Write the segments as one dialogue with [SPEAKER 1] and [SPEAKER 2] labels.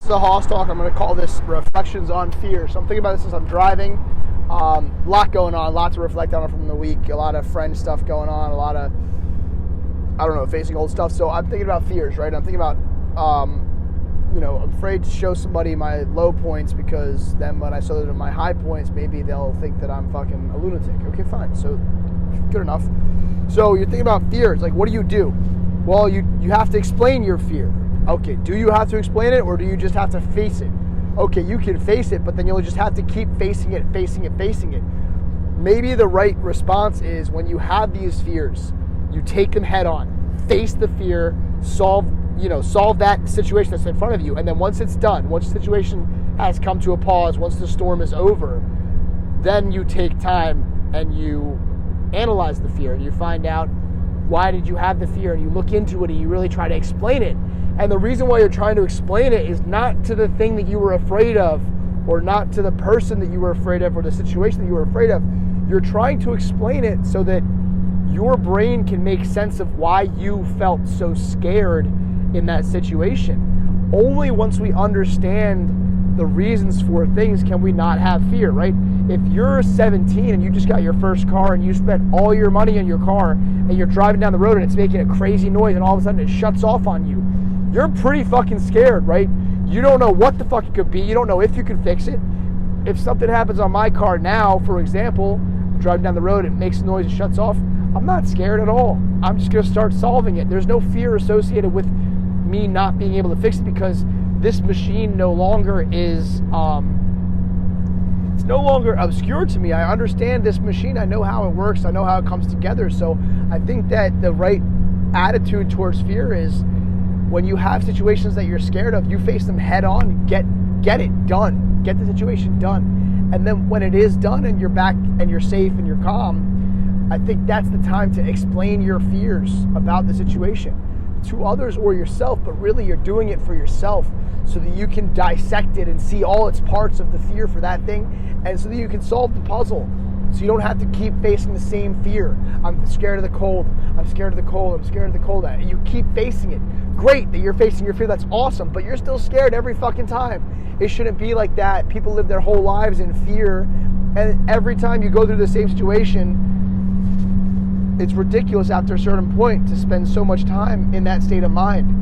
[SPEAKER 1] The Hoss Talk. I'm going to call this Reflections on Fear. So I'm thinking about this as I'm driving. A lot going on, a lot to reflect on from the week, a lot of friend stuff going on, a lot of, facing old stuff. So I'm thinking about fears, right? I'm thinking about, I'm afraid to show somebody my low points because then when I show them my high points, maybe they'll think that I'm fucking a lunatic. Okay, fine. So good enough. So you're thinking about fears. Like, what do? Well, you have to explain your fear. Okay, do you have to explain it or do you just have to face it? Okay, you can face it, but then you'll just have to keep facing it. Maybe the right response is when you have these fears, you take them head on, face the fear, solve that situation that's in front of you, and then once it's done, once the situation has come to a pause, once the storm is over, then you take time and you analyze the fear and you find out why did you have the fear and you look into it and you really try to explain it. And the reason why you're trying to explain it is not to the thing that you were afraid of or not to the person that you were afraid of or the situation that you were afraid of. You're trying to explain it so that your brain can make sense of why you felt so scared in that situation. Only once we understand the reasons for things can we not have fear, right? If you're 17 and you just got your first car and you spent all your money on your car and you're driving down the road and it's making a crazy noise and all of a sudden it shuts off on you, you're pretty fucking scared, right? You don't know what the fuck it could be. You don't know if you can fix it. If something happens on my car now, for example, I'm driving down the road, it makes a noise, it shuts off, I'm not scared at all. I'm just going to start solving it. There's no fear associated with me not being able to fix it because this machine no longer is, it's no longer obscure to me. I understand this machine. I know how it works. I know how it comes together. So I think that the right attitude towards fear is when you have situations that you're scared of, you face them head on, get it done, get the situation done. And then when it is done and you're back and you're safe and you're calm, I think that's the time to explain your fears about the situation to others or yourself, but really you're doing it for yourself so that you can dissect it and see all its parts of the fear for that thing, and so that you can solve the puzzle. So you don't have to keep facing the same fear. I'm scared of the cold. I'm scared of the cold. I'm scared of the cold. And you keep facing it. Great that you're facing your fear. That's awesome. But you're still scared every fucking time. It shouldn't be like that. People live their whole lives in fear. And every time you go through the same situation, it's ridiculous after a certain point to spend so much time in that state of mind.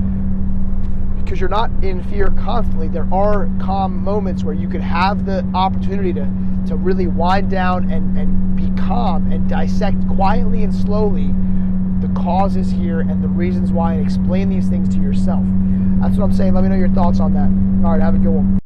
[SPEAKER 1] Because you're not in fear constantly. There are calm moments where you could have the opportunity to really wind down and be calm and dissect quietly and slowly the causes here and the reasons why and explain these things to yourself. That's what I'm saying. Let me know your thoughts on that. All right, have a good one.